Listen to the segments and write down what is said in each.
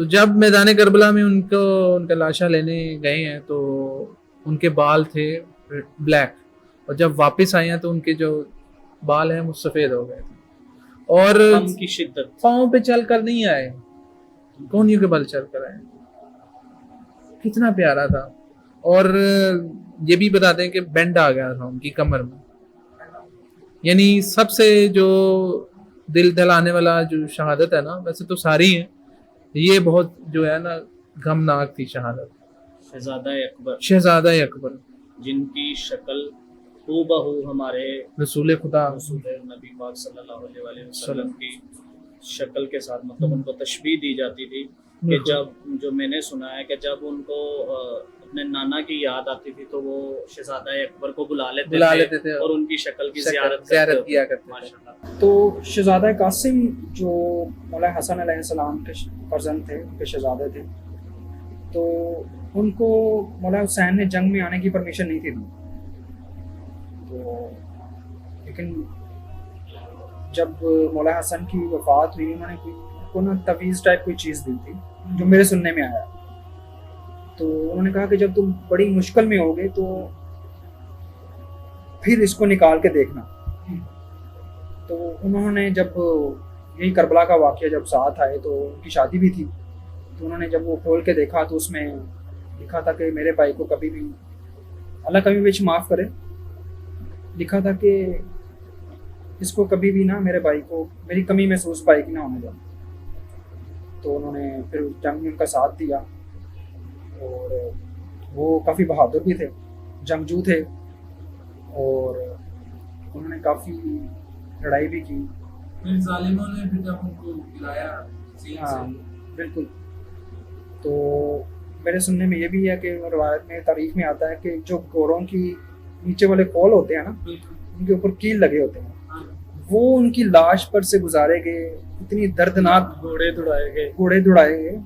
تو جب میدان کربلا میں ان کا لاشا لینے گئے ہیں تو ان کے بال تھے بلیک, اور جب واپس آئے ہیں تو ان کے جو بال ہیں وہ سفید ہو گئے تھے, اور غم کی شدت, پاؤں پہ چل کر نہیں آئے, کونیوں کے بل چل کر آئے. کتنا پیارا تھا. اور یہ بھی بتاتے ہیں کہ بینڈ آ گیا تھا ان کی کمر میں. یعنی سب سے جو دل دلانے والا جو شہادت ہے نا, ویسے تو ساری ہیں, یہ بہت جو ہے نا غمناک تھی شہادت. شہزادہ اکبر جن کی شکل ہو بہو ہمارے رسول خدا رسول نبی پاک صلی اللہ علیہ وسلم کی شکل کے ساتھ, مطلب ان کو تشبیہ دی جاتی تھی کہ جب جو میں نے سنا ہے کہ جب ان کو اپنے نانا کی یاد آتی تھی تو وہ شہزادہ اکبر کو بلا لیتے تھے اور ان کی شکل کی زیارت کیا کرتے تھے. تو شہزادہ قاسم جو مولا حسن علیہ السلام کے فرزند تھے, ان کے شہزادے تھے, تو ان کو مولا حسین نے جنگ میں آنے کی پرمیشن نہیں تھی دی. تو لیکن جب مولا حسن کی وفات ہوئی, انہوں نے کو نا تویز ٹائپ کوئی چیز دی تھی جو میرے سننے میں آیا. تو انہوں نے کہا کہ جب تم بڑی مشکل میں ہوگے تو پھر اس کو نکال کے دیکھنا. تو انہوں نے جب یہی کربلا کا واقعہ جب ساتھ آئے تو ان کی شادی بھی تھی, تو انہوں نے جب وہ کھول کے دیکھا تو اس میں لکھا تھا کہ میرے بھائی کو کبھی بھی اللہ کبھی بھی معاف کرے, لکھا تھا کہ اس کو کبھی بھی نہ میرے بھائی کو میری کمی محسوس پائے گی نہ ہونے دیں. تو انہوں نے پھر جنگ میں ان کا ساتھ دیا, اور وہ کافی بہادر بھی تھے, جنگجو تھے, اور انہوں نے کافی لڑائی بھی کی. ظالموں نے پھر جب ان کو گرایا, ہاں بالکل. تو میرے سننے میں یہ بھی ہے کہ روایت میں تاریخ میں آتا ہے کہ جو گھوڑوں کی نیچے والے کول ہوتے ہیں نا, ان کے اوپر کیل لگے ہوتے ہیں, وہ ان کی لاش پر سے گزارے گئے, اتنی دردناک گھوڑے دوڑائے گئے.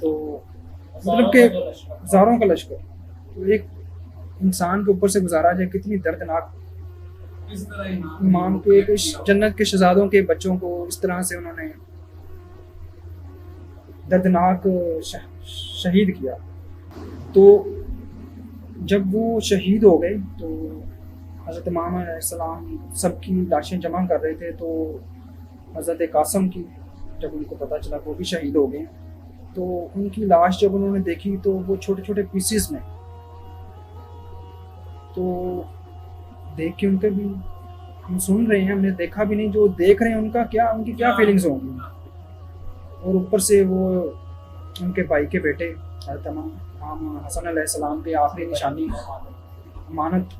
تو مطلب کہ ہزاروں کا لشکر تو ایک انسان کے اوپر سے گزارا جائے, کتنی دردناک. امام کے جنت کے شہزادوں کے بچوں کو اس طرح سے انہوں نے دردناک شہید کیا. تو جب وہ شہید ہو گئے تو حضرت امام علیہ السلام سب کی لاشیں جمع کر رہے تھے. تو حضرت قاسم کی جب ان کو پتہ چلا وہ بھی شہید ہو گئے, تو ان کی لاش جب انہوں نے دیکھی تو وہ چھوٹے چھوٹے پیسز میں, تو دیکھ کے ان کے بھی ہم سن رہے ہیں, ہم نے دیکھا بھی نہیں, جو دیکھ رہے ہیں ان کی کیا فیلنگز ہوں گی. اور اوپر سے وہ ان کے بھائی کے بیٹے حضرت امام حسن علیہ السلام کے آخری نشانی امانت.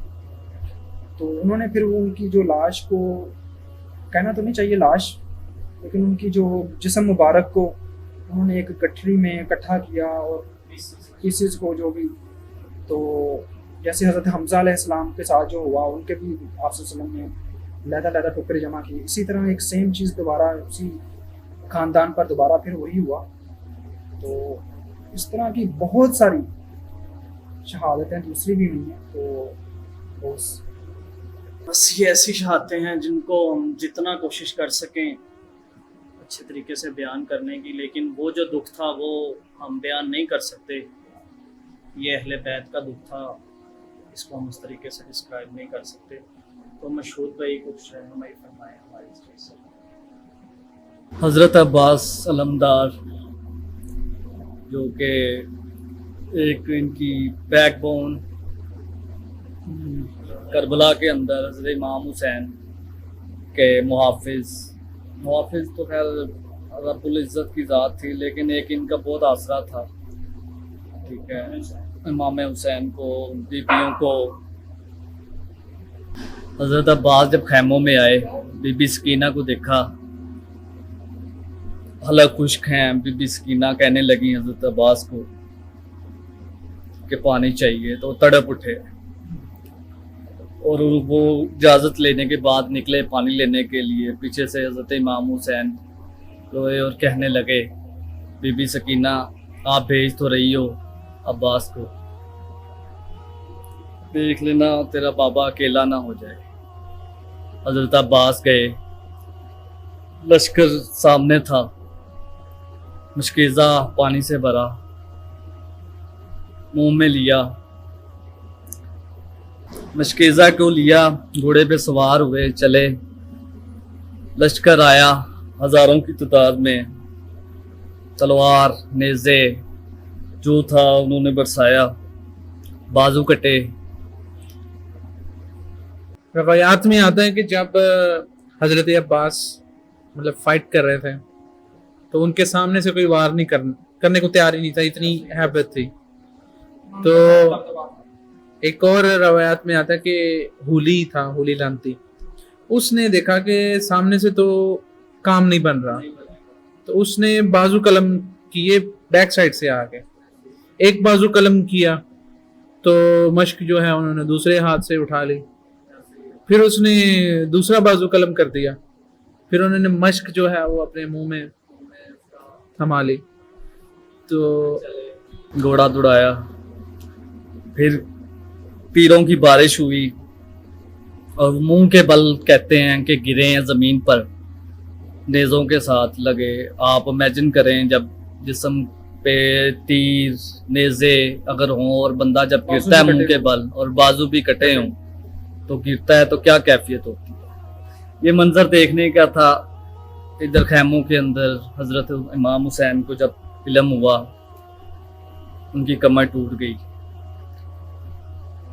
تو انہوں نے پھر وہ ان کی جو لاش کو, کہنا تو نہیں چاہیے لاش, لیکن ان کی جو جسم مبارک کو انہوں نے ایک گٹھری میں اکٹھا کیا, اور پیسز کو جو بھی, تو جیسے حضرت حمزہ علیہ السلام کے ساتھ جو ہوا, ان کے بھی آپ صلی اللہ علیہ وسلم نے علیحدہ ٹکڑے جمع کیے. اسی طرح ایک سیم چیز دوبارہ اسی خاندان پر دوبارہ پھر وہی ہوا. تو اس طرح کی بہت ساری شہادتیں دوسری بھی ہوئی ہیں. تو بس یہ ایسی شہادتیں ہیں جن کو ہم جتنا کوشش کر سکیں اچھے طریقے سے بیان کرنے کی, لیکن وہ جو دکھ تھا وہ ہم بیان نہیں کر سکتے. یہ اہل بیت کا دکھ تھا, اس کو ہم اس طریقے سے ڈسکرائب نہیں کر سکتے. تو مشہور بھائی کچھ رہنمائی فرمائیں ہماری اس چیز سے. حضرت عباس علمدار جو کہ ایک ان کی بیک بون کربلا کے اندر حضرت امام حسین کے محافظ تو خیر رب العزت کی ذات تھی, لیکن ایک ان کا بہت آسرا تھا. ٹھیک ہے, امام حسین کو, بیبیوں کو. حضرت عباس جب خیموں میں آئے, بی بی سکینہ کو دیکھا, حلق خشک ہیں, بی بی سکینہ کہنے لگی حضرت عباس کو کہ پانی چاہیے, تو تڑپ اٹھے, اور وہ اجازت لینے کے بعد نکلے پانی لینے کے لیے. پیچھے سے حضرت امام حسین روئے اور کہنے لگے, بی بی سکینہ آپ بھیج تو رہی ہو عباس کو, دیکھ لینا تیرا بابا اکیلا نہ ہو جائے. حضرت عباس گئے, لشکر سامنے تھا, مشکیزہ پانی سے بھرا، منہ میں لیا، مشکیزہ کو لیا، گھوڑے پہ سوار ہوئے، چلے، لشکر آیا ہزاروں کی تعداد میں، تلوار، نیزے جو تھا انہوں نے برسایا، بازو کٹے۔ روایات میں آتا ہے کہ جب حضرت عباس مطلب فائٹ کر رہے تھے تو ان کے سامنے سے کوئی وار نہیں کرنے کو تیار ہی نہیں تھا، اتنی ہیبت تھی۔ تو ایک اور روایات میں آتا ہے کہ ہولی تھا، ہولی لانتی، اس نے دیکھا کہ سامنے سے تو کام نہیں بن رہا، تو اس نے بازو قلم کیے بیک سائڈ سے آ کے، ایک بازو قلم کیا تو مشق جو ہے انہوں نے دوسرے ہاتھ سے اٹھا لی، پھر اس نے دوسرا بازو قلم کر دیا، پھر انہوں نے مشق جو ہے وہ اپنے منہ میں تھما لی، تو گھوڑا دوڑایا، پھر تیروں کی بارش ہوئی اور منہ کے بل کہتے ہیں کہ گرے ہیں زمین پر نیزوں کے ساتھ لگے۔ آپ امیجن کریں جب جسم پہ تیر نیزے اگر ہوں اور بندہ جب گرتا ہے منہ کے بل اور بازو بھی کٹے ہوں تو گرتا ہے تو کیا کیفیت ہوتی ہے۔ یہ منظر دیکھنے کا تھا۔ ادھر خیموں کے اندر حضرت امام حسین کو جب علم ہوا ان کی کمر ٹوٹ گئی۔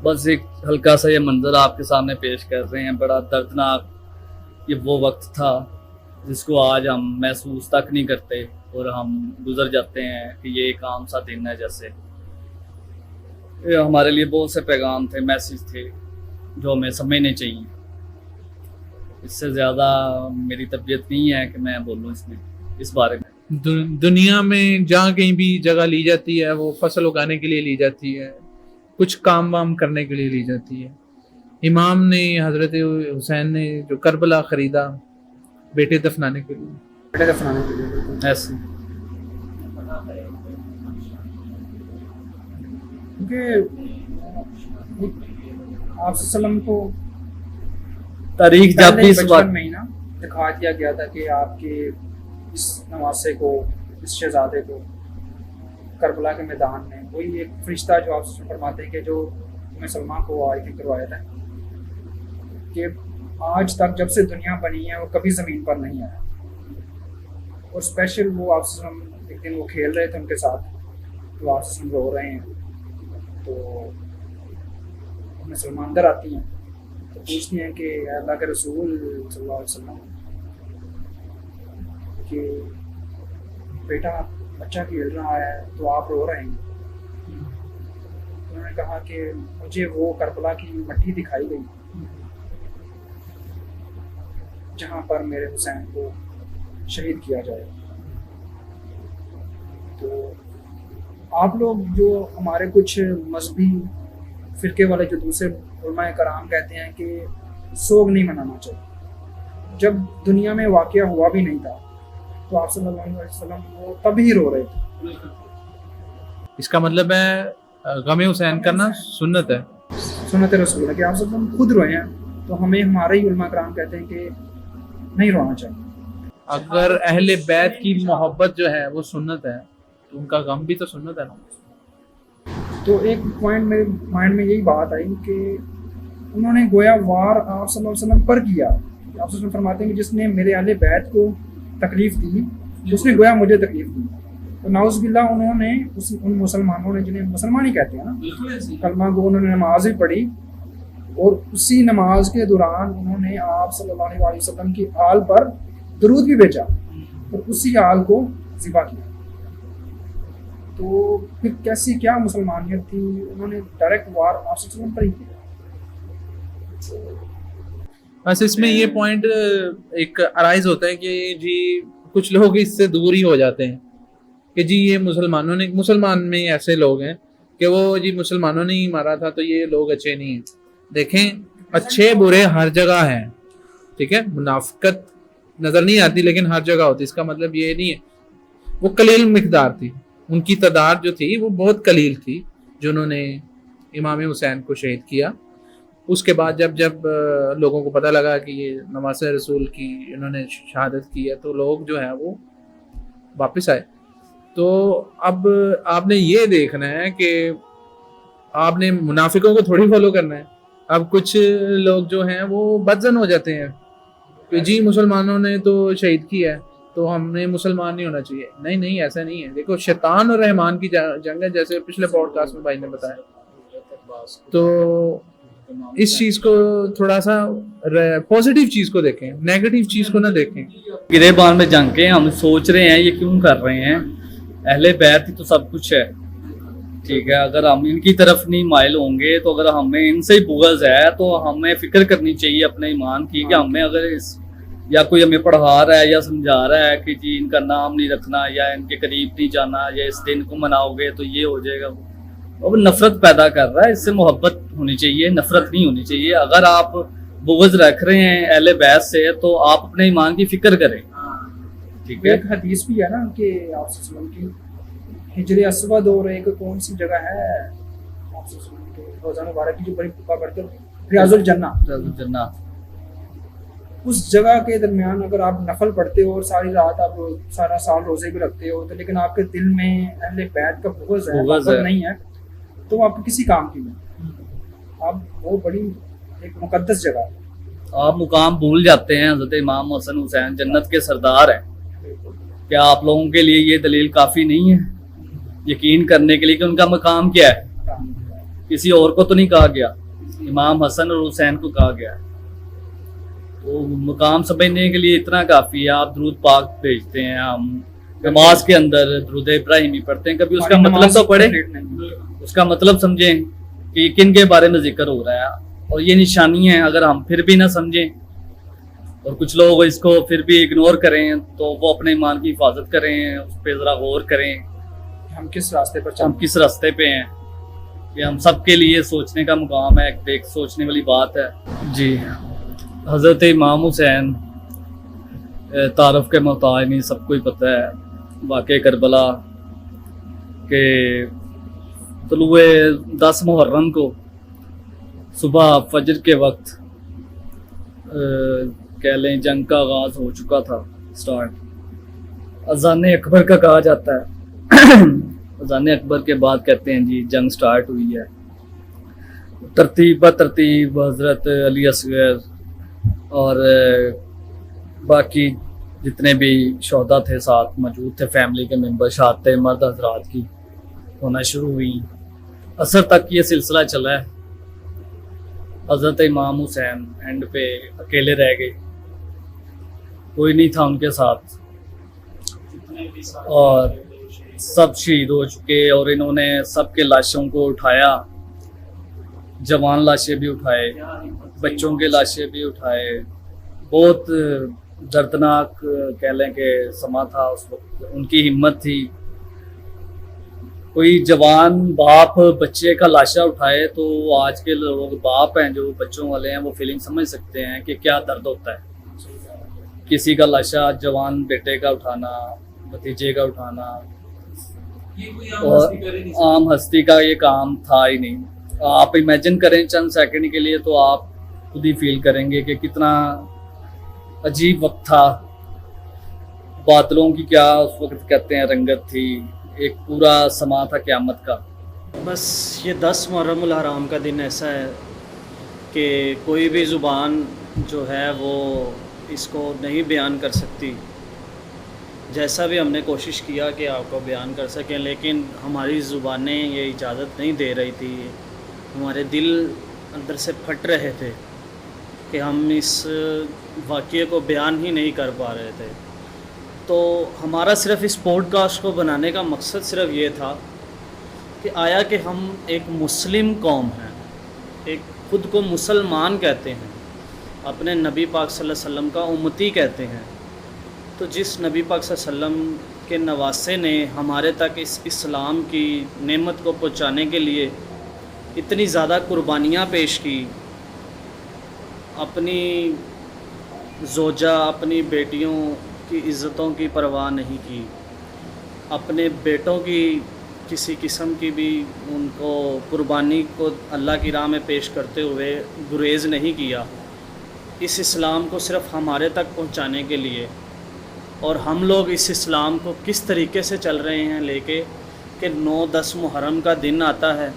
بس ایک ہلکا سا یہ منظر آپ کے سامنے پیش کر رہے ہیں، بڑا دردناک۔ یہ وہ وقت تھا جس کو آج ہم محسوس تک نہیں کرتے اور ہم گزر جاتے ہیں کہ یہ ایک عام سا دن ہے جیسے۔ یہ ہمارے لیے بہت سے پیغام تھے، میسیج تھے جو ہمیں سمجھنے چاہیے۔ اس سے زیادہ میری طبیعت نہیں ہے کہ میں بولوں اس بارے میں۔ دنیا میں جہاں کہیں بھی جگہ لی جاتی ہے وہ فصل اگانے کے لیے لی جاتی ہے، کچھ کام وام کرنے کے لیے لی جاتی ہے۔ امام نے، حضرت حسین نے جو کربلا خریدا بیٹے دفنانے کے لیے، ایسے کیونکہ آپ وسلم کو تاریخ جب بھی اس بچپن میں ہی نا دکھا دیا گیا تھا کہ آپ کے اس نواسے کو، اس شہزادے کو کربلا کے میدان میں وہی ایک فرشتہ جو آپ سے فرماتے ہیں کہ جو تمہیں سلمان کو آئی تھی کروایا تھا کہ آج تک جب سے دنیا بنی ہے وہ کبھی زمین پر نہیں آیا۔ اور اسپیشل وہ آپ سے ایک دن وہ کھیل رہے تھے ان کے ساتھ، تو آپ سے رو رہے ہیں، تو ہمیں سلمان اندر آتی ہیں تو پوچھتی ہیں کہ اللہ کے رسول صلی اللہ علیہ وسلم کہ بیٹا بچہ کھیل رہا ہے تو آپ رو رہے ہیں۔ انہوں نے کہا کہ مجھے وہ کربلا کی مٹی دکھائی گئی جہاں پر میرے حسین کو شہید کیا جائے۔ تو آپ لوگ جو ہمارے کچھ مذہبی فرقے والے جو دوسرے علماء کرام کہتے ہیں کہ سوگ نہیں منانا چاہیے، جب دنیا میں واقعہ ہوا بھی نہیں تھا تو آپ صلی اللہ علیہ وسلم وہ تب ہی رو رہے تھے۔ اس کا مطلب ہے غم حسین کرنا سنت ہے، سنت رسول ہے کہ آپ صلی اللہ علیہ وسلم خود روئے ہیں، تو ہمیں ہمارے ہی علماء کرام کہتے ہیں کہ نہیں رونا چاہیے۔ اگر اہل بیت کی محبت جو ہے وہ سنت ہے تو ان کا غم بھی تو سنت ہے نا۔ تو ایک پوائنٹ میرے مائنڈ میں یہی بات آئی کہ انہوں نے گویا وار آپ صلی اللہ علیہ وسلم پر کیا۔ آپ صلی اللہ علیہ وسلم فرماتے ہیں کہ جس نے میرے اہل بیت کو تکلیف دی اس نے گویا مجھے تکلیف دی۔ تو نعوذ باللہ انہوں نے ان مسلمانوں نے جنہیں مسلمان ہی کہتے ہیں نا، کلمہ گو، انہوں نے نماز بھی پڑھی اور اسی نماز کے دوران انہوں نے آپ صلی اللہ علیہ وسلم کی آل پر درود بھی بھیجا اور اسی آل کو ذبح کیا۔ تو پھر کیسی کیا مسلمانیت تھی، انہوں نے ڈائریکٹ وار آپ صلی اللہ علیہ وسلم پر ہی کیا۔ بس اس میں یہ پوائنٹ ایک ارائز ہوتا ہے کہ جی کچھ لوگ اس سے دور ہی ہو جاتے ہیں کہ جی یہ مسلمان میں ایسے لوگ ہیں کہ وہ جی مسلمانوں نے ہی مارا تھا تو یہ لوگ اچھے نہیں ہیں۔ دیکھیں اچھے برے ہر جگہ ہیں، ٹھیک ہے، منافقت نظر نہیں آتی لیکن ہر جگہ ہوتی، اس کا مطلب یہ نہیں ہے۔ وہ قلیل مقدار تھی، ان کی تعداد جو تھی وہ بہت قلیل تھی جنہوں نے امام حسین کو شہید کیا۔ اس کے بعد جب لوگوں کو پتہ لگا کہ یہ نواسہ رسول کی انہوں نے شہادت کی ہے تو لوگ جو ہے وہ واپس آئے تو اب آپ نے یہ دیکھنا ہے کہ آپ نے منافقوں کو تھوڑی فالو کرنا ہے. اب کچھ لوگ جو ہیں وہ بدزن ہو جاتے ہیں کہ جی مسلمانوں نے تو شہید کیا ہے تو ہم نے مسلمان نہیں ہونا چاہیے. نہیں ایسا نہیں ہے. دیکھو شیطان اور رحمان کی جنگ ہے, جیسے پچھلے پوڈ کاسٹ میں بھائی نے بتایا. تو اس چیز کو تھوڑا سا پازیٹیو چیز کو دیکھیں, نیگیٹو چیز کو نہ دیکھیں. گریبان میں جنگ کے ہم سوچ رہے ہیں یہ کیوں کر رہے ہیں, اہل بیت ہی تو سب کچھ ہے, ٹھیک ہے. اگر ہم ان کی طرف نہیں مائل ہوں گے تو اگر ہمیں ان سے ہی بغض ہے تو ہمیں فکر کرنی چاہیے اپنے ایمان کی کہ ہمیں اگر یا کوئی ہمیں پڑھا رہا ہے یا سمجھا رہا ہے کہ جی ان کا نام نہیں رکھنا یا ان کے قریب نہیں جانا یا اس دن کو مناؤ گے تو یہ ہو جائے گا, وہ نفرت پیدا کر رہا ہے. اس سے محبت ہونی چاہیے, نفرت نہیں ہونی چاہیے. اگر آپ بغض رکھ رہے ہیں اہل بیت سے تو آپ اپنے ایمان کی فکر کریں, ٹھیک ہے. ایک حدیث بھی ہے نا کہ آپ صلی اللہ علیہ وسلم کی ہجر اسود اور ایک کون سی جگہ ہے آپ صلی اللہ علیہ وسلم کے روزہ مبارک کی جو بڑی پکا کرتے ریاض الجنہ, اس جگہ کے درمیان اگر آپ نفل پڑھتے ہو اور ساری رات آپ سارا سال روزے بھی رکھتے ہو تو لیکن آپ کے دل میں اہل بیت کا بغض ہے نہیں ہے تو آپ کسی کام کی نہیں. آپ وہ بڑی ایک مقدس جگہ ہے, آپ مقام بھول جاتے ہیں. حضرت امام حسن حسین جنت کے سردار ہیں. کیا آپ لوگوں کے لیے یہ دلیل کافی نہیں ہے یقین کرنے کے لیے کہ ان کا مقام کیا ہے؟ کسی اور کو تو نہیں کہا گیا, امام حسن اور حسین کو کہا گیا ہے. تو مقام سمجھنے کے لیے اتنا کافی ہے. آپ درود پاک بھیجتے ہیں, ہم نماز کے اندر درود ابراہیمی پڑھتے ہیں, کبھی اس کا مطلب تو پڑھیں, اس کا مطلب سمجھیں کہ کن کے بارے میں ذکر ہو رہا ہے. اور یہ نشانی ہے, اگر ہم پھر بھی نہ سمجھیں اور کچھ لوگ اس کو پھر بھی اگنور کریں تو وہ اپنے ایمان کی حفاظت کریں, اس پہ ذرا غور کریں ہم کس راستے پر ہم کس راستے پہ ہیں. یہ ہم سب کے لیے سوچنے کا مقام ہے, ایک سوچنے والی بات ہے. جی حضرت امام حسین تعارف کے محتاج نہیں, سب کو ہی پتہ ہے. واقع کربلا کہ طلوع 10 محرم کو صبح فجر کے وقت کہہ لیں جنگ کا آغاز ہو چکا تھا, سٹارٹ. اذان اکبر کا کہا جاتا ہے. اذان اکبر کے بعد کہتے ہیں جی جنگ سٹارٹ ہوئی ہے. ترتیب بترتیب حضرت علی اصغر اور باقی جتنے بھی شہداء تھے ساتھ موجود تھے, فیملی کے ممبر, شہادتیں مرد حضرات کی ہونا شروع ہوئی. عصر تک یہ سلسلہ چلا ہے. حضرت امام حسین اینڈ پہ اکیلے رہ گئے, کوئی نہیں تھا ان کے ساتھ, اور سب شہید ہو چکے. اور انہوں نے سب کے لاشوں کو اٹھایا, جوان لاشیں بھی اٹھائے, بچوں کے لاشیں بھی اٹھائے. بہت دردناک کہہ لیں کہ سما تھا اس وقت. ان کی ہمت تھی. کوئی جوان باپ بچے کا لاشا اٹھائے تو آج کے لوگ باپ ہیں جو بچوں والے ہیں وہ فیلنگ سمجھ سکتے ہیں کہ کیا درد ہوتا ہے. کسی کا لاشا جوان بیٹے کا اٹھانا, بھتیجے کا اٹھانا, اور عام ہستی کا یہ کام تھا ہی نہیں. آپ امیجن کریں چند سیکنڈ کے لیے تو آپ خود ہی فیل کریں گے کہ کتنا عجیب وقت تھا. بادلوں کی کیا اس وقت کہتے ہیں رنگت تھی, ایک پورا سما تھا قیامت کا. بس یہ 10 محرم الحرام کا دن ایسا ہے کہ کوئی بھی زبان جو ہے وہ اس کو نہیں بیان کر سکتی. جیسا بھی ہم نے کوشش کیا کہ آپ کو بیان کر سکیں, لیکن ہماری زبانیں یہ اجازت نہیں دے رہی تھی. ہمارے دل اندر سے پھٹ رہے تھے کہ ہم اس واقعے کو بیان ہی نہیں کر پا رہے تھے. تو ہمارا صرف اس پوڈ کاسٹ کو بنانے کا مقصد صرف یہ تھا کہ آیا کہ ہم ایک مسلم قوم ہیں, ایک خود کو مسلمان کہتے ہیں, اپنے نبی پاک صلی اللہ علیہ وسلم کا امتی کہتے ہیں. تو جس نبی پاک صلی اللہ علیہ وسلم کے نواسے نے ہمارے تک اس اسلام کی نعمت کو پہنچانے کے لیے اتنی زیادہ قربانیاں پیش کی, اپنی زوجہ اپنی بیٹیوں کی عزتوں کی پرواہ نہیں کی, اپنے بیٹوں کی کسی قسم کی بھی ان کو قربانی کو اللہ کی راہ میں پیش کرتے ہوئے گریز نہیں کیا. اس اسلام کو صرف ہمارے تک پہنچانے کے لیے اور ہم لوگ اس اسلام کو کس طریقے سے چل رہے ہیں لے کے کہ 9-10 محرم کا دن آتا ہے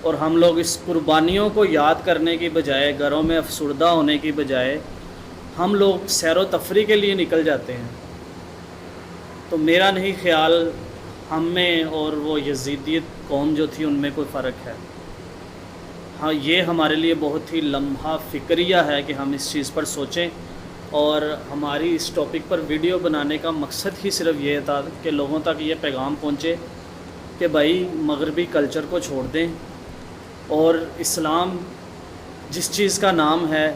اور ہم لوگ اس قربانیوں کو یاد کرنے کی بجائے، گھروں میں افسردہ ہونے کی بجائے، ہم لوگ سیر و تفریح کے لیے نکل جاتے ہیں۔ تو میرا نہیں خیال ہم میں اور وہ یزیدیت قوم جو تھی ان میں کوئی فرق ہے۔ ہاں، یہ ہمارے لیے بہت ہی لمحہ فکریہ ہے کہ ہم اس چیز پر سوچیں، اور ہماری اس ٹاپک پر ویڈیو بنانے کا مقصد ہی صرف یہ تھا کہ لوگوں تک یہ پیغام پہنچے کہ بھائی مغربی کلچر کو چھوڑ دیں، اور اسلام جس چیز کا نام ہے،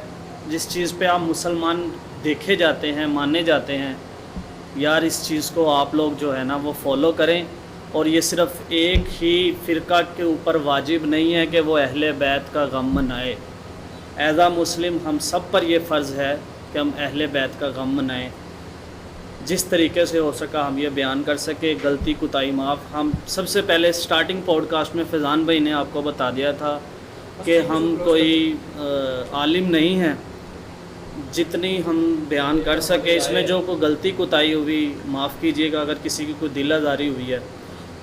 جس چیز پہ آپ مسلمان دیکھے جاتے ہیں، مانے جاتے ہیں، یار اس چیز کو آپ لوگ جو ہے نا وہ فالو کریں۔ اور یہ صرف ایک ہی فرقہ کے اوپر واجب نہیں ہے کہ وہ اہل بیت کا غم منائے۔ ایز اے مسلم ہم سب پر یہ فرض ہے کہ ہم اہل بیت کا غم منائیں، جس طریقے سے ہو سکا ہم یہ بیان کر سکے۔ غلطی کوتاہی معاف۔ ہم سب سے پہلے سٹارٹنگ پوڈ کاسٹ میں فیضان بھائی نے آپ کو بتا دیا تھا کہ ہم کوئی عالم نہیں ہیں، جتنی ہم بیان کر سکے اس میں جو کوئی غلطی کوتاہی ہوئی معاف کیجیے گا، اگر کسی کی کوئی دل آزاری ہوئی ہے۔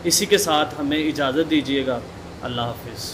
اسی کے ساتھ ہمیں اجازت دیجیے گا۔ اللہ حافظ۔